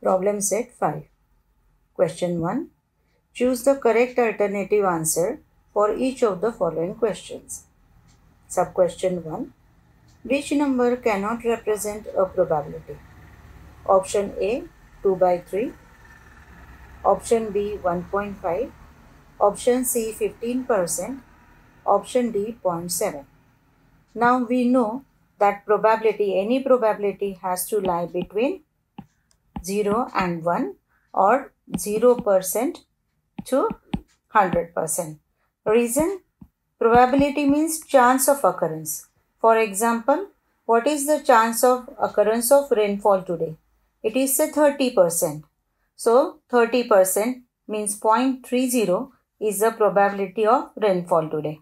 Problem set 5. Question 1. Choose the correct alternative answer for each of the following questions. Sub-question 1. Which number cannot represent a probability? Option A 2 by 3. Option B 1.5. Option C 15%. Option D 0.7. Now we know that any probability has to lie between 0 and 1 or 0% to 100%. Reason? Probability means chance of occurrence. For example, what is the chance of occurrence of rainfall today? It is 30%. So 30% means 0.30 is the probability of rainfall today.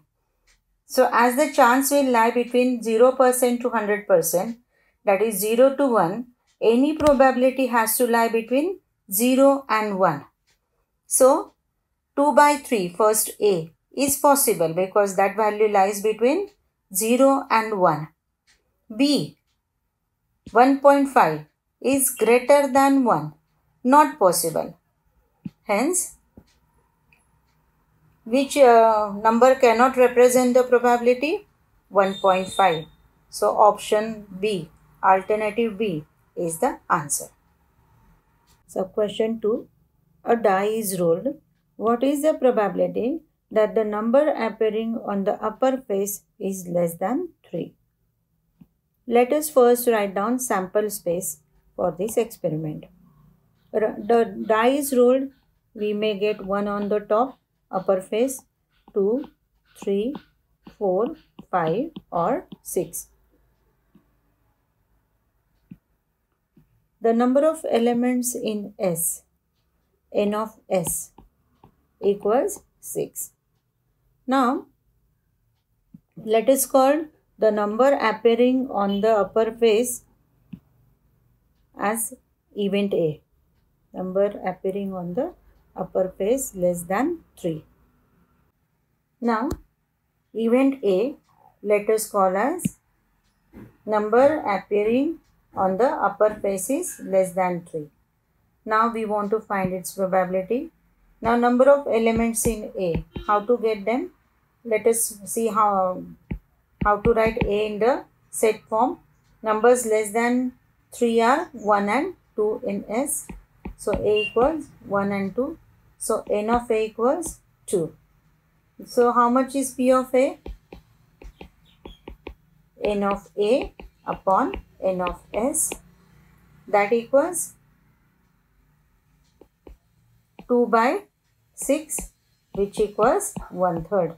So as the chance will lie between 0% to 100%, that is 0 to 1, any probability has to lie between 0 and 1. So 2 by 3, first A, is possible because that value lies between 0 and 1. B, 1.5 is greater than 1, not possible. Hence, which number cannot represent the probability? 1.5. So option B, alternative B, is the answer. Sub-question 2. A die is rolled. What is the probability that the number appearing on the upper face is less than 3? Let us first write down sample space for this experiment. The die is rolled. We may get 1 on the top, upper face, 2, 3, 4, 5 or 6. The number of elements in S, n of S, equals 6. Now, let us call the number appearing on the upper face as event A. Number appearing on the upper face less than 3. Now, event A, let us call as number appearing on the upper face is less than 3. Now we want to find its probability. Now number of elements in A. How to get them? Let us see how to write A in the set form. Numbers less than 3 are 1 and 2 in S. So A equals 1 and 2. So n of A equals 2. So how much is P of A? N of A upon n of S, that equals 2 by 6, which equals 1/3.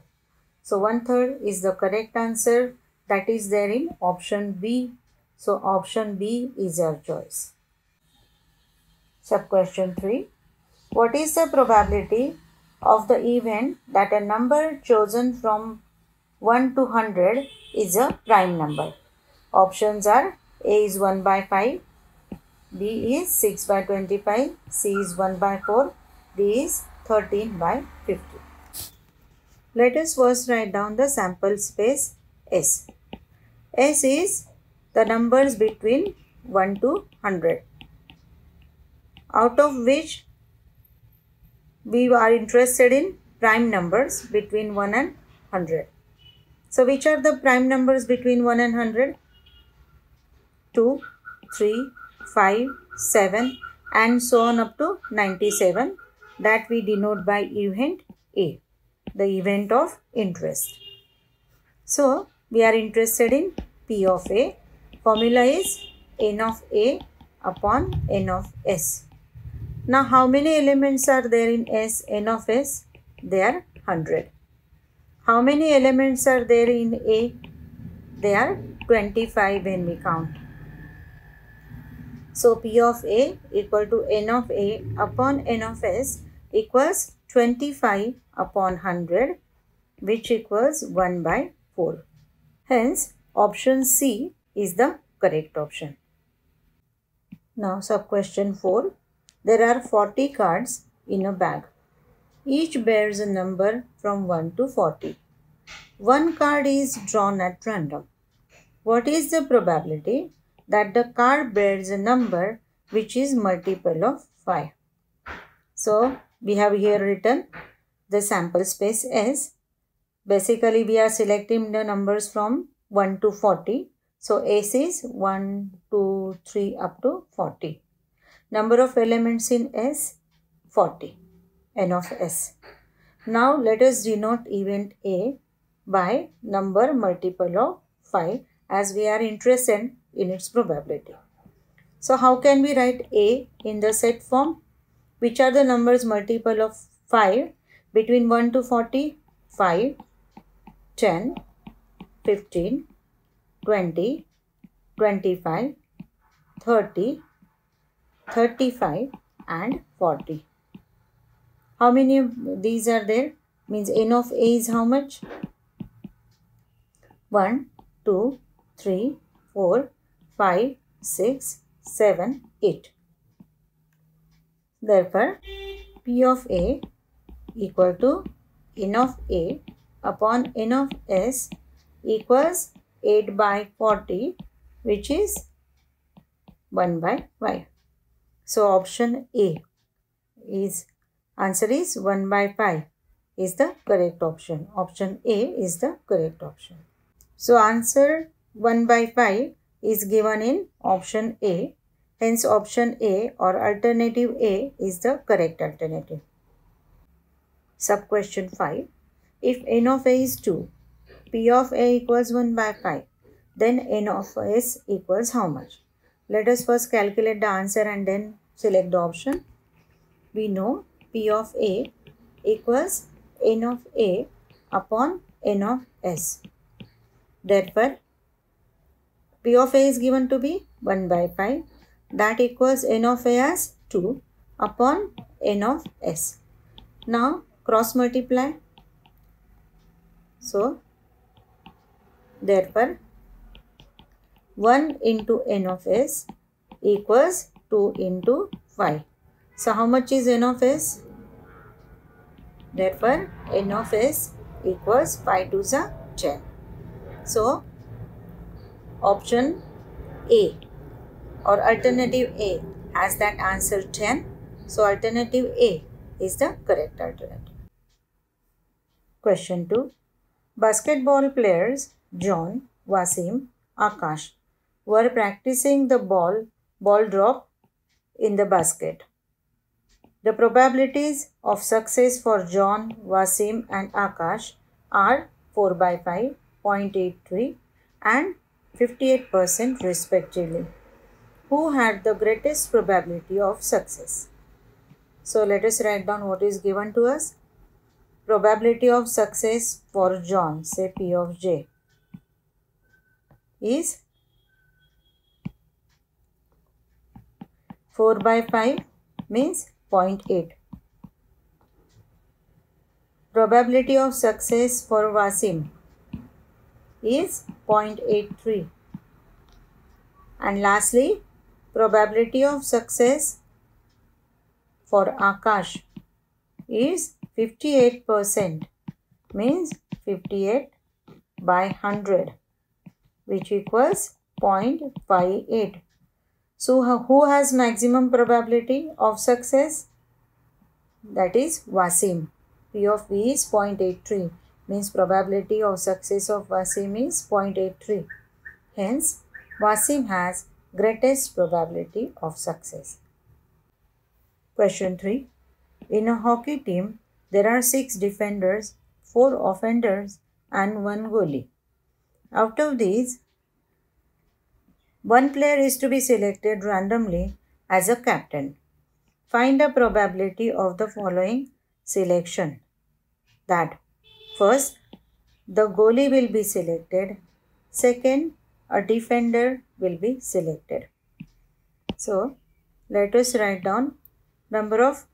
So 1/3 is the correct answer, that is there in option B. So option B is your choice. Sub-question 3. What is the probability of the event that a number chosen from 1 to 100 is a prime number? Options are A is 1 by 5, B is 6 by 25, C is 1 by 4, D is 13 by 50. Let us first write down the sample space S. S is the numbers between 1 to 100, out of which we are interested in prime numbers between 1 and 100. So which are the prime numbers between 1 and 100? 2, 3, 5, 7 and so on up to 97, that we denote by event A, the event of interest. So we are interested in P of A. Formula is n of A upon n of S. Now how many elements are there in S, n of S? They are 100. How many elements are there in A? They are 25 when we count. So P of A equal to n of A upon n of S equals 25 upon 100, which equals 1 by 4. Hence, option C is the correct option. Now, sub-question 4. There are 40 cards in a bag. Each bears a number from 1 to 40. One card is drawn at random. What is the probability that the card bears a number which is multiple of 5. So we have here written the sample space S. Basically we are selecting the numbers from 1 to 40. So S is 1, 2, 3 up to 40. Number of elements in S, 40. N of S. Now let us denote event A by number multiple of 5 as we are interested in its probability. So how can we write A in the set form? Which are the numbers multiple of 5 between 1 to 40? 5, 10, 15, 20, 25, 30, 35 and 40. How many of these are there? Means N of A is how much? 1, 2, 3, 4, 5, 6, 7, 8. Therefore, P of A equal to N of A upon N of S equals 8 by 40, which is 1 by 5. So option A is answer is 1 by 5 is the correct option. Option A is the correct option. So answer 1 by 5 is given in option A. Hence option A or alternative A is the correct alternative. Sub question 5. If N of A is 2, P of A equals 1 by 5, then N of S equals how much? Let us first calculate the answer and then select the option. We know P of A equals N of A upon N of S. Therefore, P of A is given to be 1 by 5. That equals N of A as 2 upon N of S. Now, cross multiply. So, therefore, 1 into N of S equals 2 into 5. So, how much is N of S? Therefore, N of S equals 5 to the 10. So, option A or alternative A has that answer 10. So, alternative A is the correct alternative. Question 2. Basketball players John, Wasim, Akash were practicing the ball drop in the basket. The probabilities of success for John, Wasim and Akash are 4 by 5, 0.83 and 58% respectively. Who had the greatest probability of success? So let us write down what is given to us. Probability of success for John, say P of J, is 4 by 5 means 0.8. Probability of success for Wasim is 0.83. And lastly, probability of success for Akash is 58%, means 58 by 100, which equals 0.58. So, who has maximum probability of success? That is Wasim. P of V is 0.83, means probability of success of Wasim is 0.83. Hence, Wasim has greatest probability of success. Question 3. In a hockey team, there are 6 defenders, 4 offenders and 1 goalie. Out of these, one player is to be selected randomly as a captain. Find the probability of the following selection. That first, the goalie will be selected. Second, a defender will be selected. So, let us write down number of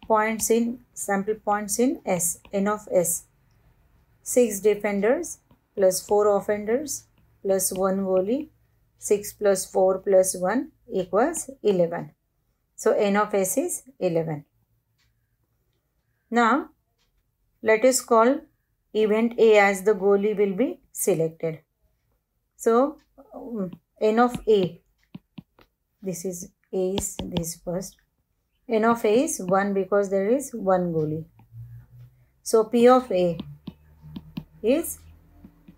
points in sample points in S, N of S. 6 defenders plus 4 offenders plus 1 goalie. 6 plus 4 plus 1 equals 11. So, N of S is 11. Now, let us call event A as the goalie will be selected. So, N of A, this is A is this first. N of A is 1 because there is one goalie. So P of A is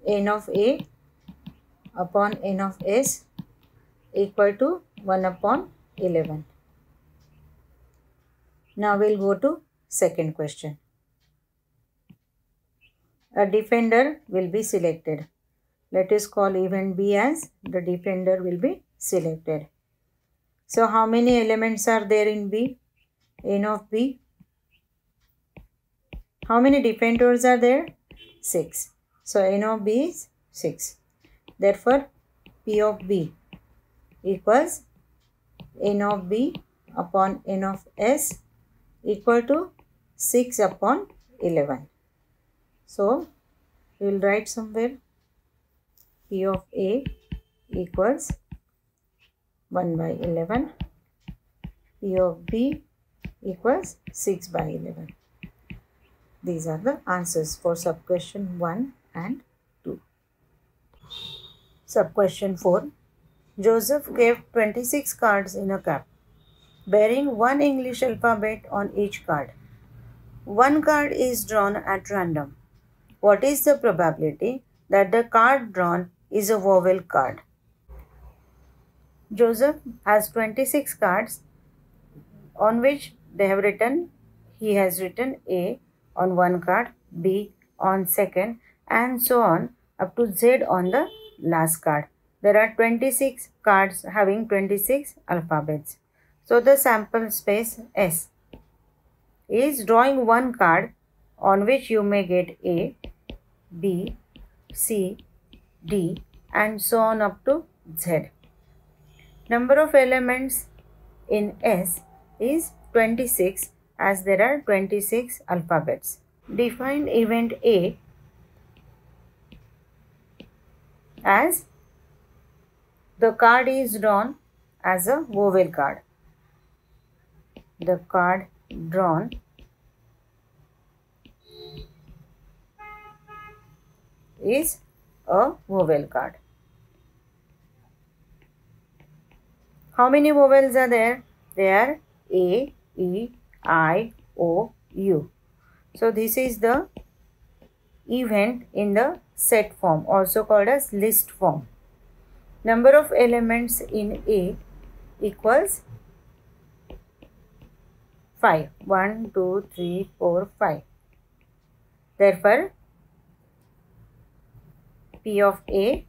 N of A upon N of S equal to 1 upon 11. Now we'll go to second question. A defender will be selected. Let us call event B as the defender will be selected. So how many elements are there in B? N of B. How many defenders are there? 6. So N of B is 6. Therefore P of B equals N of B upon N of S equal to 6 upon 11. So we will write somewhere P of A equals 1 by 11. P of B equals 6 by 11. These are the answers for sub-question 1 and 2. Sub-question 4. Joseph kept 26 cards in a cup, bearing one English alphabet on each card. One card is drawn at random. What is the probability that the card drawn is a vowel card? Joseph has 26 cards on which he has written A on one card, B on second, and so on up to Z on the last card. There are 26 cards having 26 alphabets. So the sample space S is drawing one card on which you may get A, B, C, D, and so on up to Z. Number of elements in S is 26 as there are 26 alphabets. Define event A as the card is drawn as a vowel card. The card drawn is a vowel card. How many vowels are there? There are A, E, I, O, U. So this is the event in the set form, also called as list form. Number of elements in A equals 5. 1, 2, 3, 4, 5. Therefore, P of A,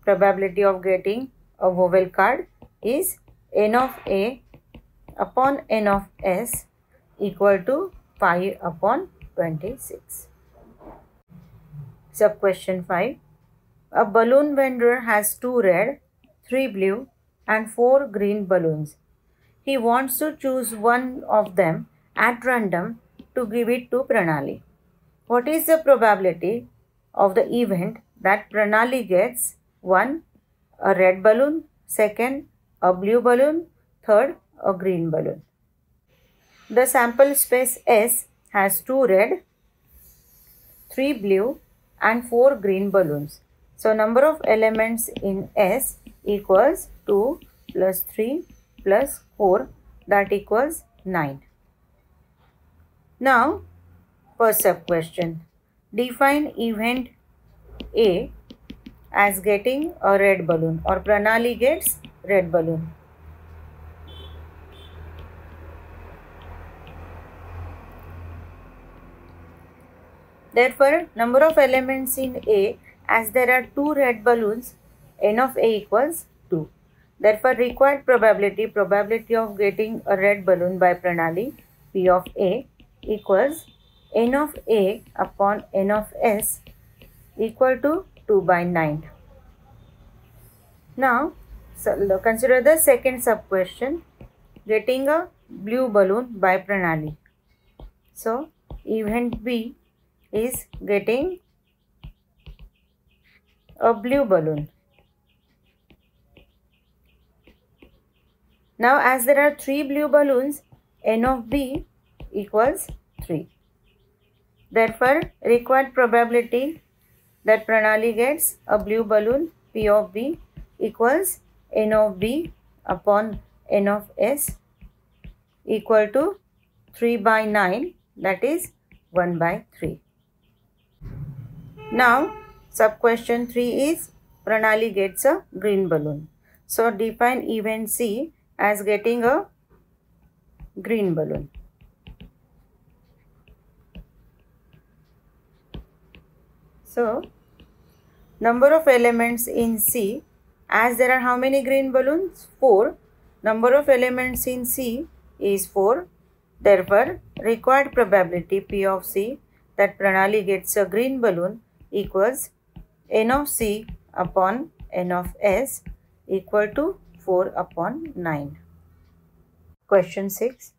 probability of getting a vowel card is N of A upon N of S equal to 5 upon 26. Sub-question 5. A balloon vendor has 2 red, 3 blue and 4 green balloons. He wants to choose one of them at random to give it to Pranali. What is the probability of the event that Pranali gets 1. a red balloon, 2nd. a blue balloon, 3rd. a green balloon? The sample space S has 2 red, 3 blue and 4 green balloons. So number of elements in S equals 2 plus 3 plus 4, that equals 9. Now first sub question. Define event A as getting a red balloon, or Pranali gets red balloon. Therefore, number of elements in A, as there are 2 red balloons, N of A equals 2. Therefore, required probability of getting a red balloon by Pranali, P of A, equals N of A upon N of S equal to 2 by 9. Now, consider the second sub question, getting a blue balloon by Pranali. So, event B is getting a blue balloon. Now, as there are 3 blue balloons, N of B equals 3. Therefore, required probability that Pranali gets a blue balloon, P of B, equals N of B upon n of s equal to 3 by 9, that is 1 by 3. Now, sub question 3 is Pranali gets a green balloon. So, define event C as getting a green balloon. So, number of elements in C, as there are how many green balloons? 4. Number of elements in C is 4. Therefore, required probability P of C that Pranali gets a green balloon equals n of C upon n of S equal to 4 upon 9. Question 6.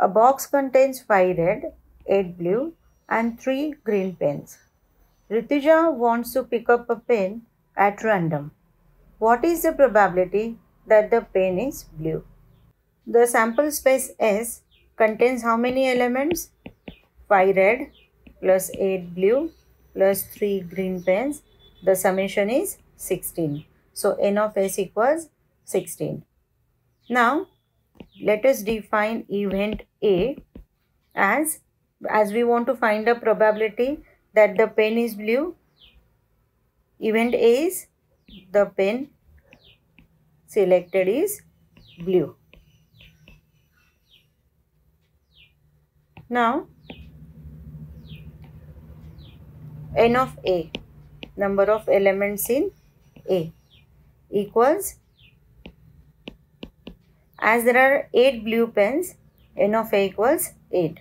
A box contains 5 red, 8 blue and 3 green pens. Ritija wants to pick up a pen at random. What is the probability that the pen is blue? The sample space S contains how many elements? 5 red plus 8 blue plus 3 green pens. The summation is 16. So, n of S equals 16. Now, let us define event A as we want to find a probability that the pen is blue. Event A is the pen selected is blue. Now, n of A, number of elements in A, equals, as there are 8 blue pens, n of A equals 8.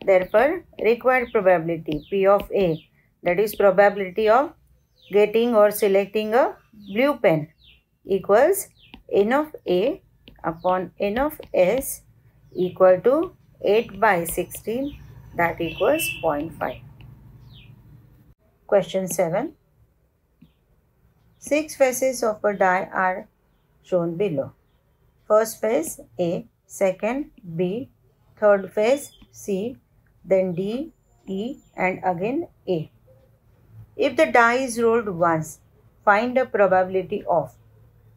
Therefore, required probability P of A, that is probability of getting or selecting a blue pen, equals n of A upon n of S equal to 8 by 16, that equals 0.5. Question 7. 6 faces of a die are shown below. First face A, second B, third face C, then D, E and again A. If the die is rolled once, find the probability of.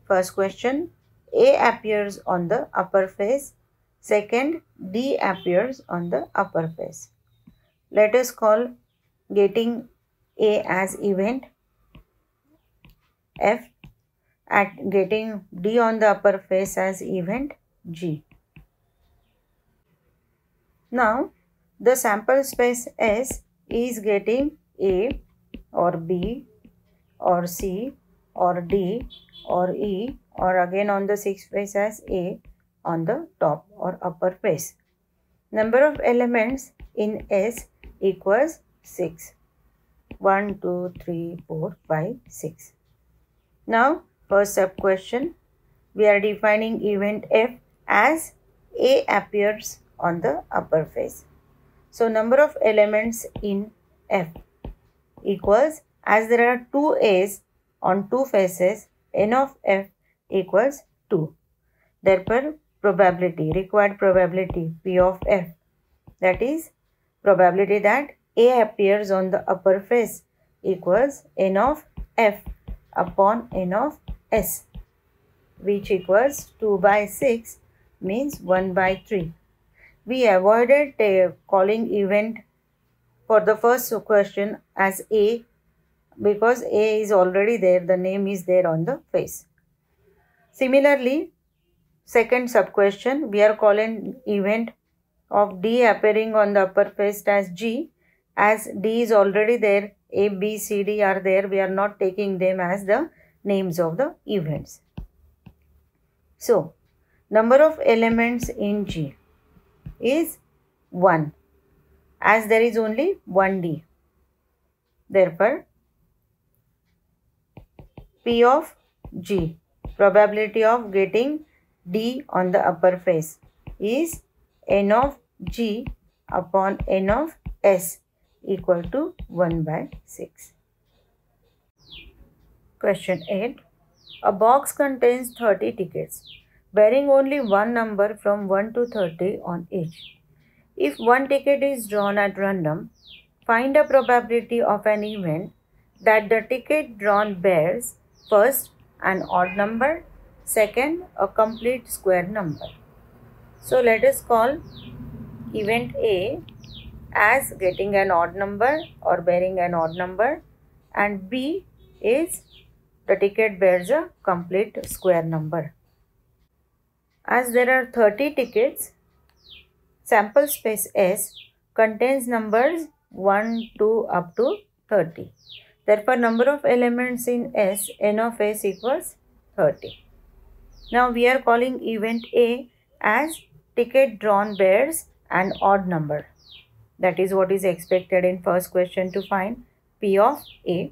First question, A appears on the upper face. Second, D appears on the upper face. Let us call getting A as event F, at getting D on the upper face as event G. Now, the sample space S is getting A or B or C or D or E or again on the sixth face as A on the top or upper face. Number of elements in S equals 6. 1, 2, 3, 4, 5, 6. Now, first sub question, we are defining event F as A appears on the upper face. So, number of elements in F equals, as there are 2 A's on 2 faces, n of F equals 2. Therefore, probability, required probability P of F, that is probability that A appears on the upper face equals n of F upon n of S, which equals 2 by 6 means 1 by 3. We avoided calling event for the first question as A because A is already there, the name is there on the face. Similarly, second sub question, we are calling event of D appearing on the upper face as G. As D is already there, A, B, C, D are there, we are not taking them as the names of the events. So, number of elements in G is 1, as there is only 1 D. Therefore, P of G, probability of getting D on the upper face, is n of G upon n of S equal to 1 by 6. Question 8. A box contains 30 tickets bearing only one number from 1 to 30 on each. If one ticket is drawn at random, find a probability of an event that the ticket drawn bears first an odd number, Second, a complete square number. So let us call event A as getting an odd number or bearing an odd number, and B is the ticket bears a complete square number. As there are 30 tickets, sample space S contains numbers 1, 2 up to 30. Therefore, number of elements in S, n of S equals 30. Now we are calling event A as ticket drawn bears an odd number. That is what is expected in first question to find P of A.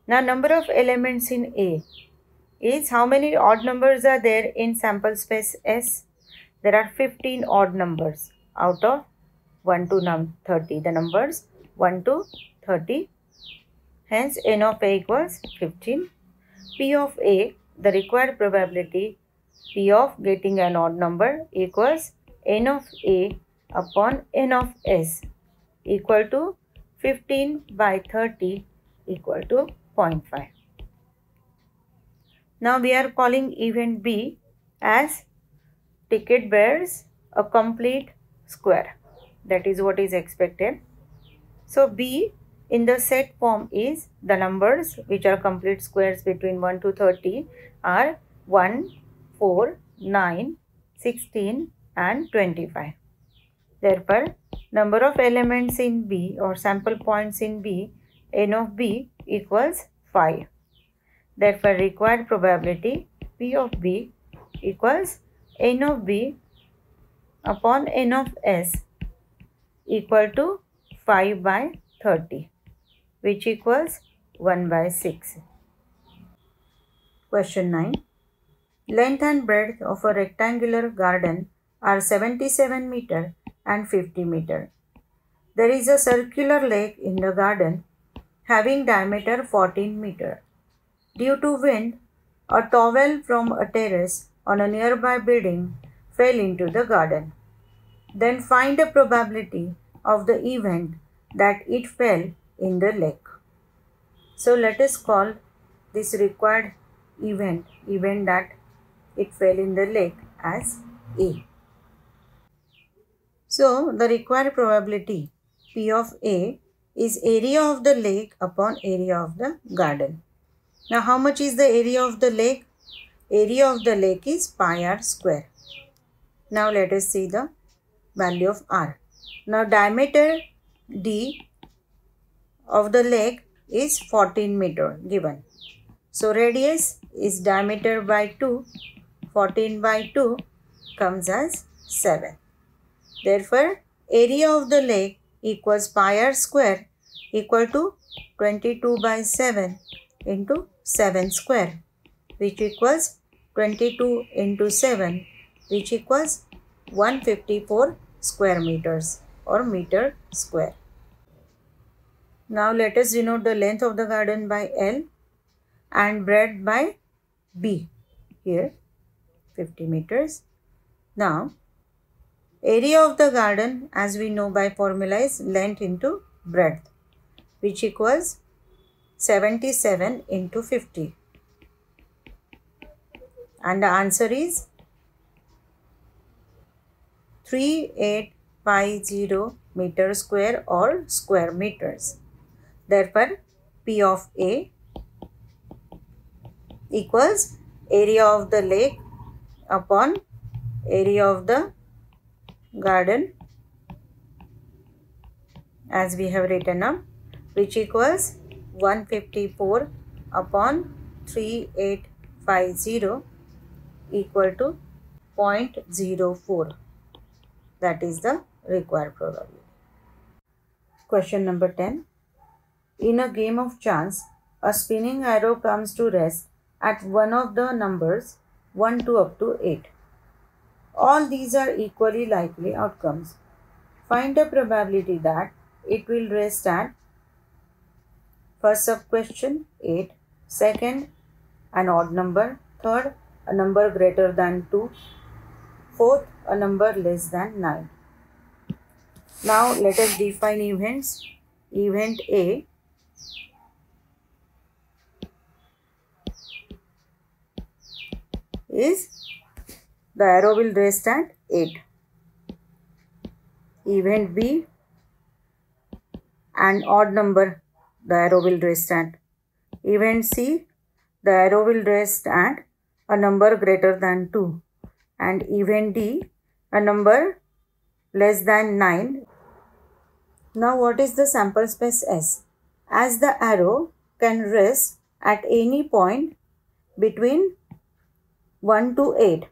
Now number of elements in A is how many odd numbers are there in sample space S? There are 15 odd numbers out of 1 to 30. The numbers 1 to 30. Hence n of A equals 15. P of A, the required probability P of getting an odd number equals n of A upon n of S equal to 15 by 30 equal to 0.5. Now we are calling event B as ticket bears a complete square. That is what is expected. So B in the set form is the numbers which are complete squares between 1 to 30 are 1, 4, 9, 16 and 25. Therefore, number of elements in B or sample points in B, n of B equals 5. Therefore, required probability P of B equals n of B upon n of S equal to 5 by 30, which equals 1 by 6. Question 9. Length and breadth of a rectangular garden are 77 meter and 50 meter. There is a circular lake in the garden having diameter 14 meter. Due to wind, a towel from a terrace on a nearby building fell into the garden. Then find the probability of the event that it fell in the lake. So let us call this required event that it fell in the lake as A. So the required probability P of A is area of the lake upon area of the garden. Now how much is the area of the lake? Area of the lake is pi r square. Now let us see the value of r. Now diameter D of the lake is 14 meter given. So radius is diameter by 2. 14 by 2 comes as 7. Therefore, area of the lake equals pi r square equal to 22 by 7 into 7 square, which equals 22 into 7, which equals 154 square meters or meter square. Now let us denote the length of the garden by L and breadth by B. Here 50 meters. Now area of the garden, as we know by formula, is length into breadth, which equals 77 into 50. And the answer is 3850 meter square or square meters. Therefore, P of A equals area of the lake upon area of the garden, as we have written up, which equals 154 upon 3850 equal to 0.04. That is the required probability. Question number 10. In a game of chance, a spinning arrow comes to rest at one of the numbers 1 to up to 8. All these are equally likely outcomes. Find the probability that it will rest at first sub question 8, second an odd number, third a number greater than 2, fourth a number less than 9. Now let us define events. Event A is the arrow will rest at 8. Event B, an odd number, the arrow will rest at. Event C, the arrow will rest at a number greater than 2. And event D, a number less than 9. Now what is the sample space S? As the arrow can rest at any point between 1 to 8.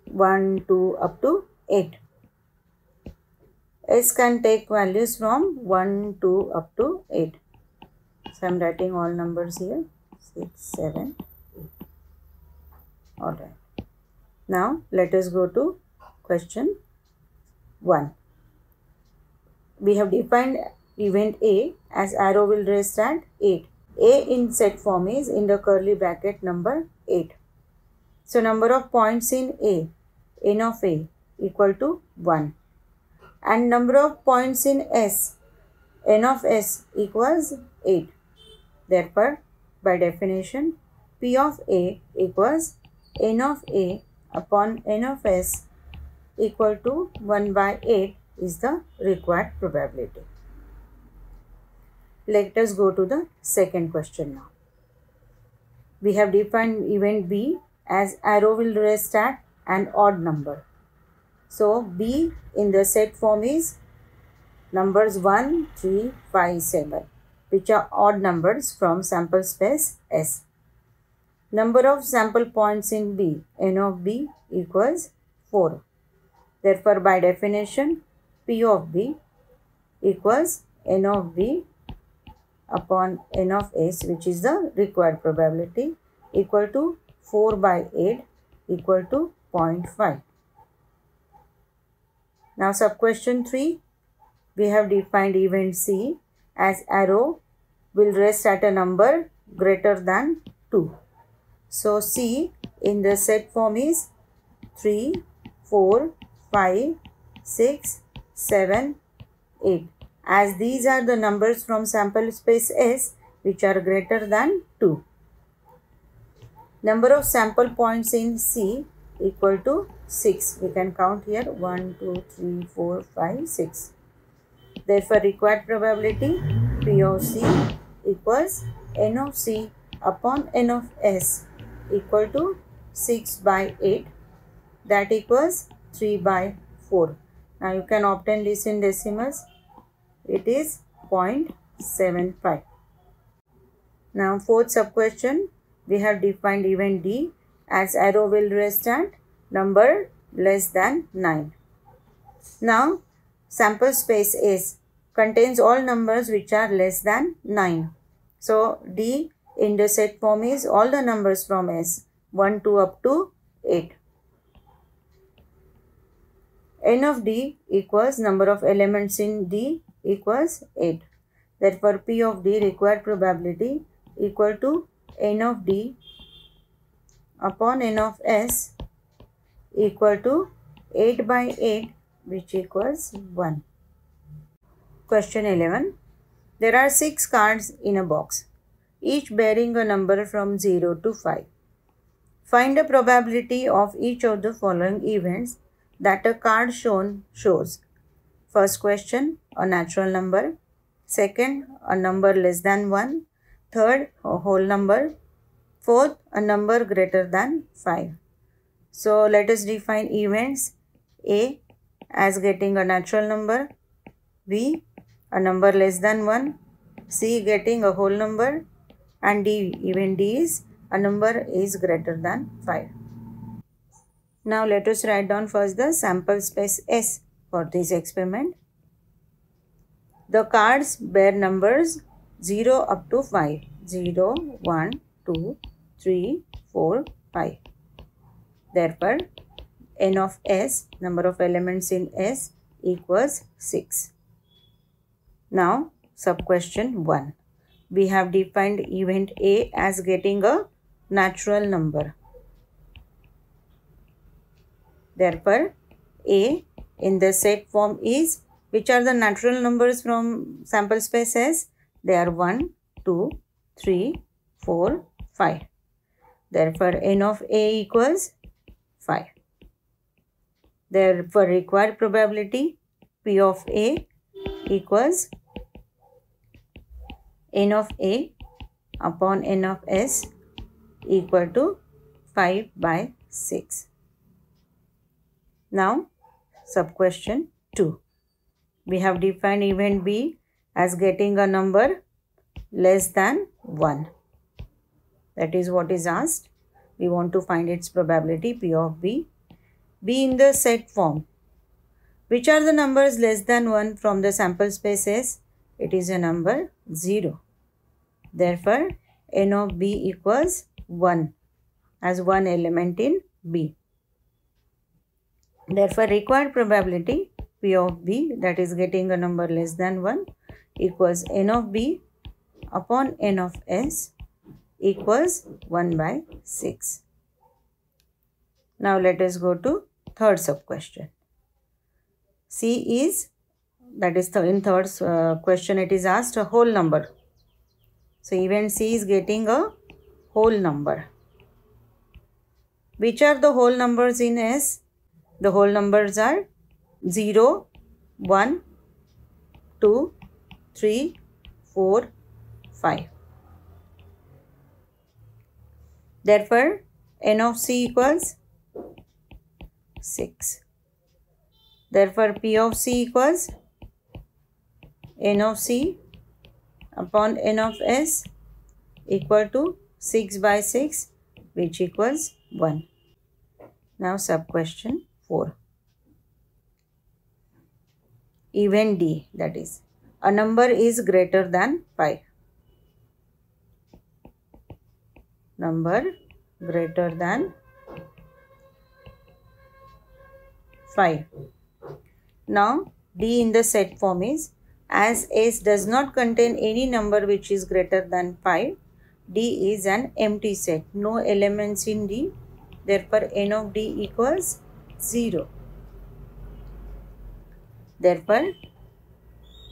1 to up to 8. S can take values from 1 to up to 8. So I am writing all numbers here. 6, 7, 8. Alright. Now let us go to question 1. We have defined event A as arrow will rest at 8. A in set form is in the curly bracket number 8. So number of points in A, n of A equal to 1. And number of points in S, n of S equals 8. Therefore, by definition, P of A equals n of A upon n of S equal to 1 by 8 is the required probability. Let us go to the second question now. We have defined event B as arrow will rest at an odd number. So B in the set form is numbers 1, 3, 5, 7, which are odd numbers from sample space S. Number of sample points in B, n of B equals 4. Therefore, by definition, P of B equals n of B upon n of S, which is the required probability, equal to 4 by 8 equal to 0.5. Now sub question 3, we have defined event C as arrow will rest at a number greater than 2. So C in the set form is 3, 4, 5, 6, 7, 8. As these are the numbers from sample space S which are greater than 2. Number of sample points in C equal to 6. We can count here 1, 2, 3, 4, 5, 6. Therefore, required probability P of C equals n of C upon n of S equal to 6 by 8. That equals 3 by 4. Now you can obtain this in decimals. It is 0.75. Now fourth sub question, we have defined event D as arrow will rest at number less than 9. Now sample space S contains all numbers which are less than 9. So D in the set form is all the numbers from S 1 to up to 8. N of D equals number of elements in D equals 8. Therefore, P of D required probability equal to n of D upon n of S equal to 8 by 8, which equals 1. Question 11. There are 6 cards in a box, each bearing a number from 0 to 5. Find the probability of each of the following events that a card shown shows. First question, a natural number. Second, a number less than 1. Third, a whole number. Fourth, a number greater than 5. So let us define events. A as getting a natural number. B a number less than 1. C getting a whole number. And D, event D is a number is greater than 5. Now let us write down first the sample space S for this experiment. The cards bear numbers 0 up to 5. 0, 1, 2, 3, 4, 5. Therefore, n of S, number of elements in S, equals 6. Now, sub question 1. We have defined event A as getting a natural number. Therefore, A in the set form is, which are the natural numbers from sample space S? They are 1, 2, 3, 4, 5. Therefore, n of A equals 5. Therefore, required probability P of A equals N of A upon N of S equal to 5 by 6. Now, sub-question 2. We have defined event B as getting a number less than 1. That is what is asked. We want to find its probability P of B. B in the set form. Which are the numbers less than 1 from the sample space S? It is a number 0. Therefore, N of B equals 1 as one element in B. Therefore, required probability P of B, that is getting a number less than 1, equals N of B upon N of S equals 1 by 6. Now, let us go to third sub-question. C is, that is in third question it is asked a whole number. So, event C is getting a whole number. Which are the whole numbers in S? The whole numbers are 0, 1, 2, 3, 4, 5. Therefore, N of C equals 6. Therefore, P of C equals N of C upon N of S equal to 6 by 6, which equals 1. Now, sub-question 4. Event D, that is, a number is greater than 5. Number greater than 5. Now, D in the set form is, as S does not contain any number which is greater than 5, D is an empty set. No elements in D. Therefore, N of D equals 0. Therefore,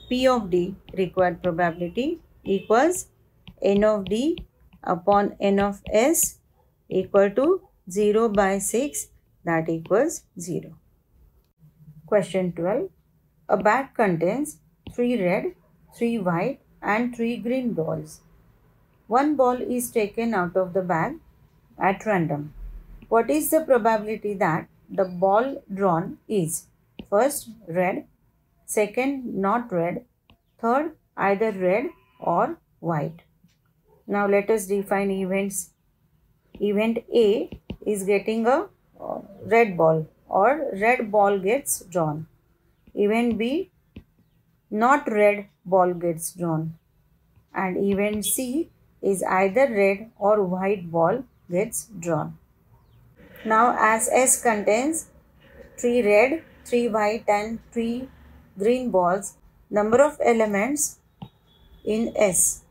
P of D, required probability, equals N of D upon N of S equal to 0 by 6, that equals 0. Question 12. A bag contains 3 red, 3 white and 3 green balls. One ball is taken out of the bag at random. What is the probability that the ball drawn is first red, second not red, third either red or white? Now let us define events. Event A is getting a red ball or red ball gets drawn. Event B, not red ball gets drawn. And event C is either red or white ball gets drawn. Now, as S contains 3 red, 3 white and 3 green balls, number of elements in S,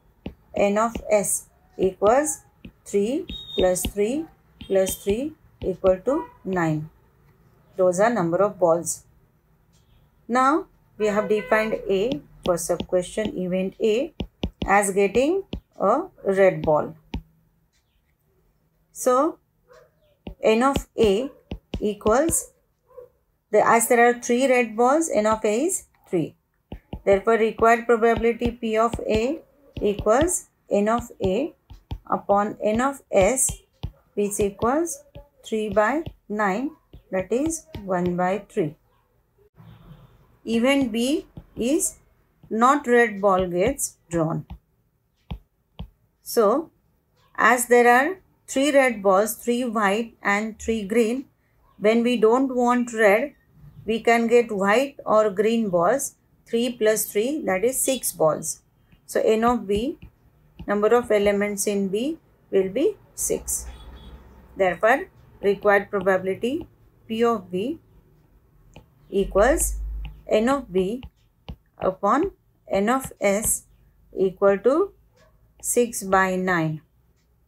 N of S equals 3 plus 3 plus 3 equal to 9. Those are number of balls. Now, we have defined A for sub-question event A as getting a red ball. So, N of A equals, as there are 3 red balls, N of A is 3. Therefore, required probability P of A equals N of A upon N of S, which equals 3 by 9, that is 1 by 3. Event B is not red ball gets drawn. So, as there are 3 red balls, 3 white and 3 green, when we don't want red, we can get white or green balls. 3 plus 3, that is 6 balls. So, N of B, number of elements in B will be 6. Therefore, required probability P of B equals N of B upon N of S equal to 6 by 9,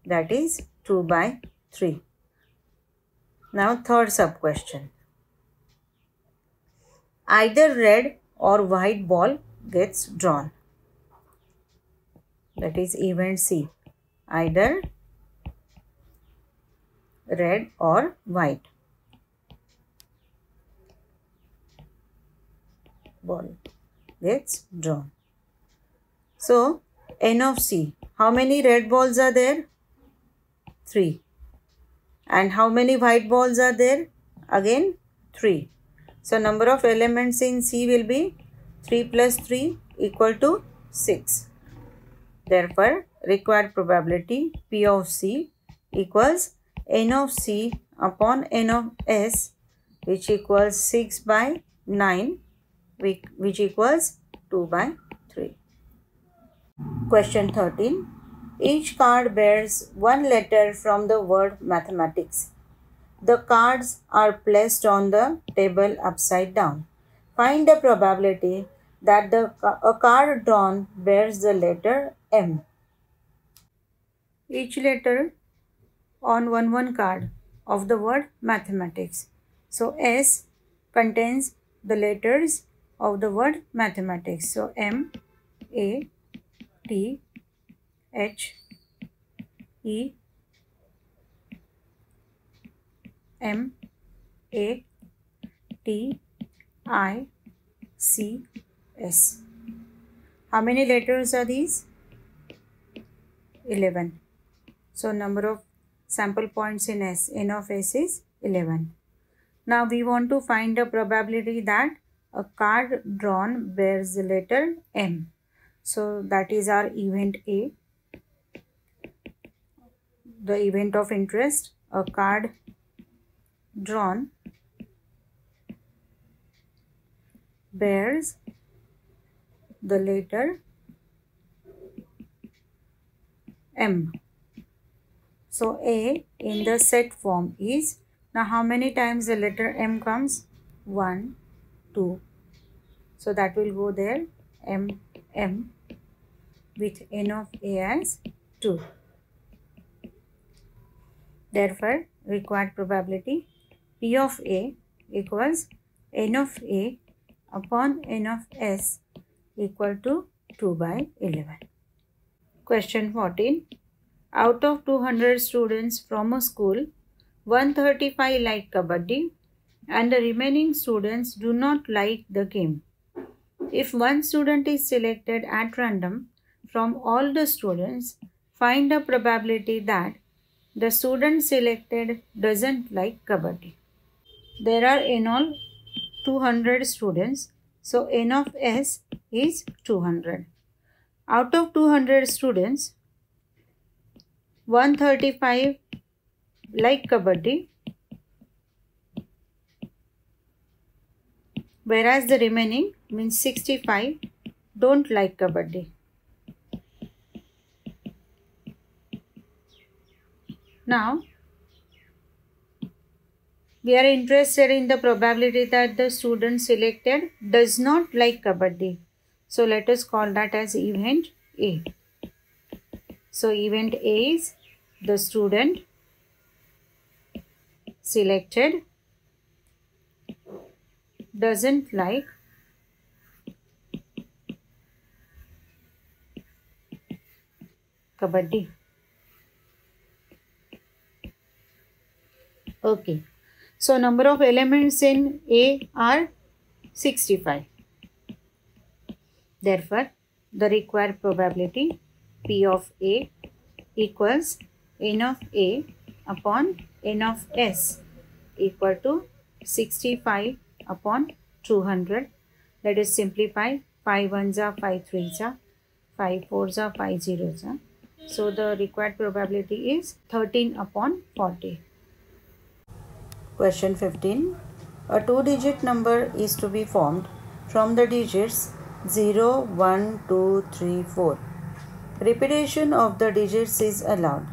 that is 2 by 3. Now, third sub-question. Either red or white ball gets drawn. That is event C. Either red or white. ball gets drawn. So, N of C. How many red balls are there? 3. And how many white balls are there? Again 3. So, number of elements in C will be 3 plus 3 equal to 6. Therefore, required probability P of C equals N of C upon N of S, which equals 6 by 9, which equals 2 by 3. Question 13. Each card bears one letter from the word mathematics. The cards are placed on the table upside down. Find the probability that a card drawn bears the letter M. Each letter on one card of the word mathematics. So S contains the letters of the word mathematics. So M, A, T, H, E, M, A, T, I, C, S. How many letters are these? 11. So number of sample points in S, N of S is 11. Now we want to find the probability that a card drawn bears the letter M. So that is our event A. The event of interest, a card drawn bears the letter M. So A in the set form is, now how many times the letter M comes? 1, 2. So that will go there, M, M, with N of A as 2. Therefore, required probability P of A equals N of A upon N of S equal to 2 by 11. Question 14. Out of 200 students from a school, 135 like Kabaddi and the remaining students do not like the game. If one student is selected at random from all the students, find the probability that the student selected doesn't like Kabaddi. There are in all 200 students, so N of S is 200. Out of 200 students, 135 like Kabaddi, whereas the remaining means 65 don't like Kabaddi. Now, we are interested in the probability that the student selected does not like Kabaddi. So, let us call that as event A. So, event A is the student selected doesn't like Kabaddi. Okay. So, number of elements in A are 65. Therefore, the required probability P of A equals N of A upon N of S equal to 65 upon 200. Let us simplify. 5 ones are 5 threes are, 5 fours are 5 zeros are. So, the required probability is 13 upon 40. Question 15. A 2-digit number is to be formed from the digits 0, 1, 2, 3, 4. Repetition of the digits is allowed.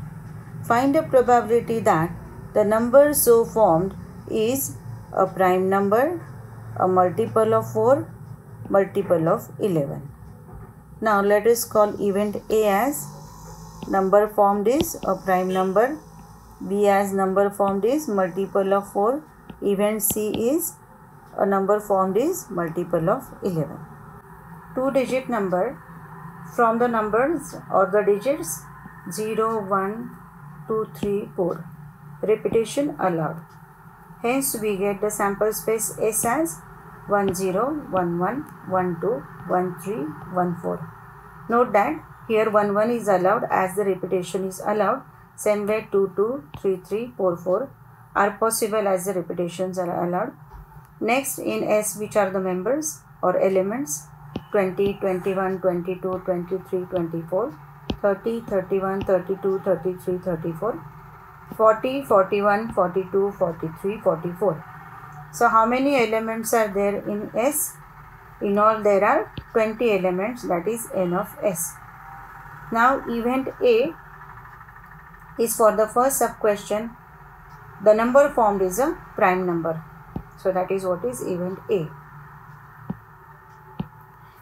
Find the probability that the number so formed is a prime number, a multiple of 4, multiple of 11. Now let us call event A as number formed is a prime number, B as number formed is multiple of 4, event C is a number formed is multiple of 11. 2-digit number from the numbers or the digits 0, 1, 2, 3, 4. Repetition allowed. Hence we get the sample space S as 10, 11, 12, 13, 14. Note that here 11 is allowed as the repetition is allowed. Same way 2, 2, 3, 3, 4, 4 are possible as the repetitions are allowed. Next in S, which are the members or elements? 20, 21, 22, 23, 24, 30, 31, 32, 33, 34, 40, 41, 42, 43, 44. So how many elements are there in S? In all there are 20 elements, that is n of S. Now event A is for the first sub question. The number formed is a prime number. So that is what is event A.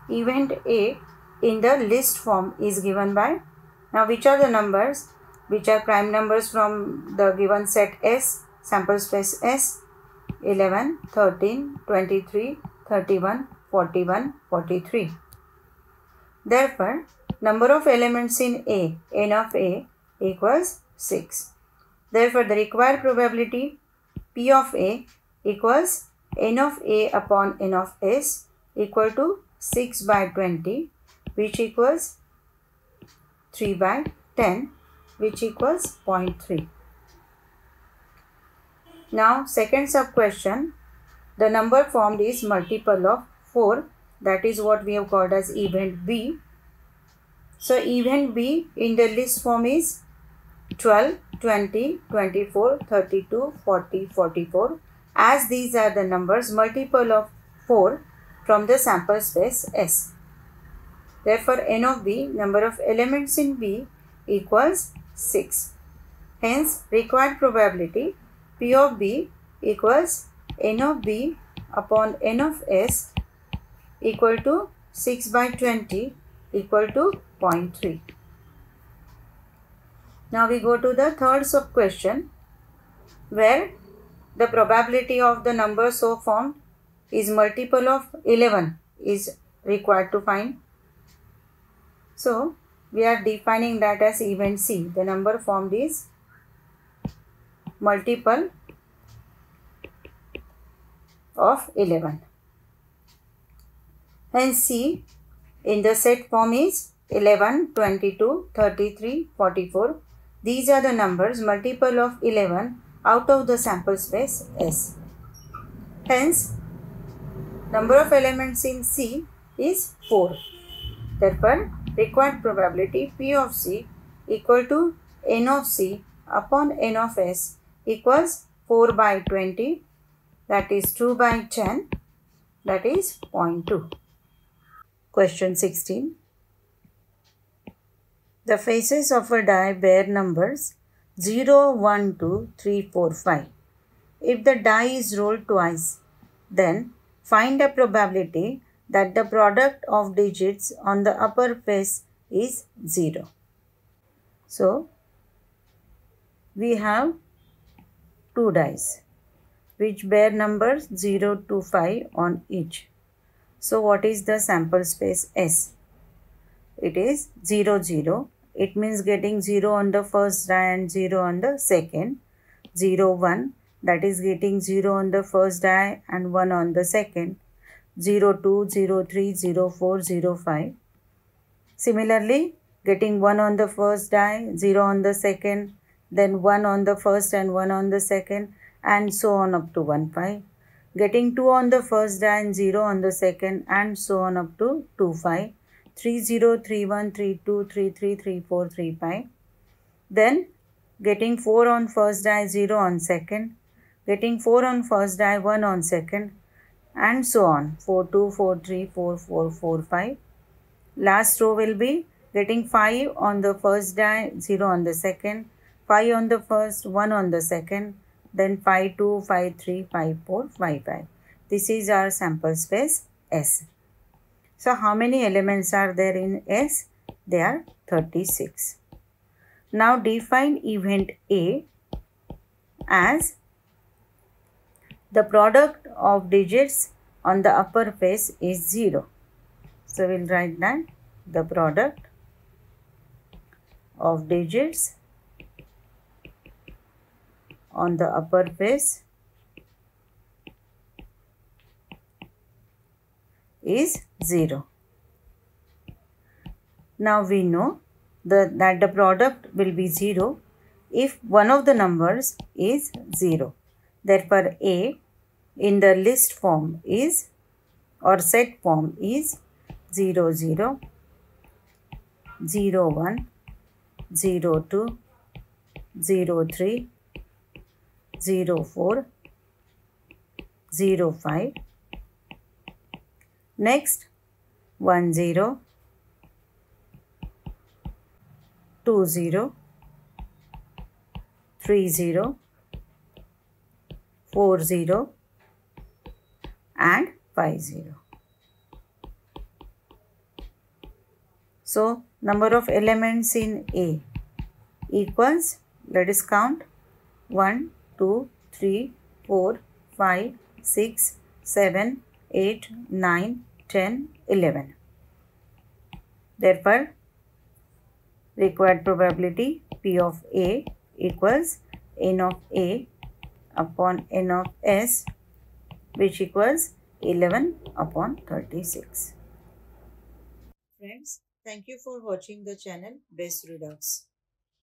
Event A in the list form is given by, now which are the numbers which are prime numbers from the given set S, sample space S? 11, 13, 23, 31, 41, 43. Therefore, number of elements in A, n of A equals 6. Therefore, the required probability P of A equals n of A upon n of S equal to 6 by 20, which equals 3 by 10, which equals 0.3. Now, second sub question, the number formed is multiple of 4. That is what we have called as event B. So, event B in the list form is 12, 20, 24, 32, 40, 44. As these are the numbers multiple of 4 from the sample space S. Therefore, n of B, number of elements in B equals 6. Hence, required probability P of B equals n of B upon n of S equal to 6 by 20 equal to 0.3. Now we go to the third sub question where the probability of the number so formed is multiple of 11 is required to find. So we are defining that as event C. The number formed is multiple of 11. Hence C in the set form is 11, 22, 33, 44. These are the numbers multiple of 11 out of the sample space S. Hence, number of elements in C is 4. Therefore, required probability P of C equal to n of C upon n of S equals 4 by 20, that is 2 by 10, that is 0.2. Question 16. The faces of a die bear numbers 0, 1, 2, 3, 4, 5. If the die is rolled twice, then find a probability that the product of digits on the upper face is 0. So, we have two dice which bear numbers 0 to 5 on each. So, what is the sample space S? It is 0, 0. It means getting 0 on the first die and 0 on the second. 0, 1, that is getting 0 on the first die and 1 on the second. 0, 2, 0, 3, 0, 4, 0, 5. Similarly, getting 1 on the first die, 0 on the second, then 1 on the first and 1 on the second, and so on up to 1, 5. Getting 2 on the first die and 0 on the second, and so on up to 2, 5. 3, 0, 3, 1, 3, 2, 3, 3, 3, 4, 3, 5. Then getting 4 on first die, 0 on second. Getting 4 on first die, 1 on second, and so on. 4, 2, 4, 3, 4, 4, 4, 5. Last row will be getting 5 on the first die, 0 on the second, 5 on the first, 1 on the second, then 5, 2, 5, 3, 5, 4, 5, 5. This is our sample space S. So, how many elements are there in S? They are 36. Now, define event A as the product of digits on the upper face is 0. So, we will write that the product of digits on the upper face is 0. Now we know that the product will be 0 if one of the numbers is 0. Therefore, A in the list form is or set form is 0, 0, 0, 1, 0, 2, 0, 3, 0, 4, 0, 5. Next 1, 0, 2, 0, 3, 0, 4, 0 and 5, 0. So, number of elements in A equals, let us count, 1, 2, 3, 4, 5, 6, 7, 8, 9, 10, 11. Therefore, required probability P of A equals N of A upon N of S, which equals 11 upon 36. Friends, thank you for watching the channel Best Redux.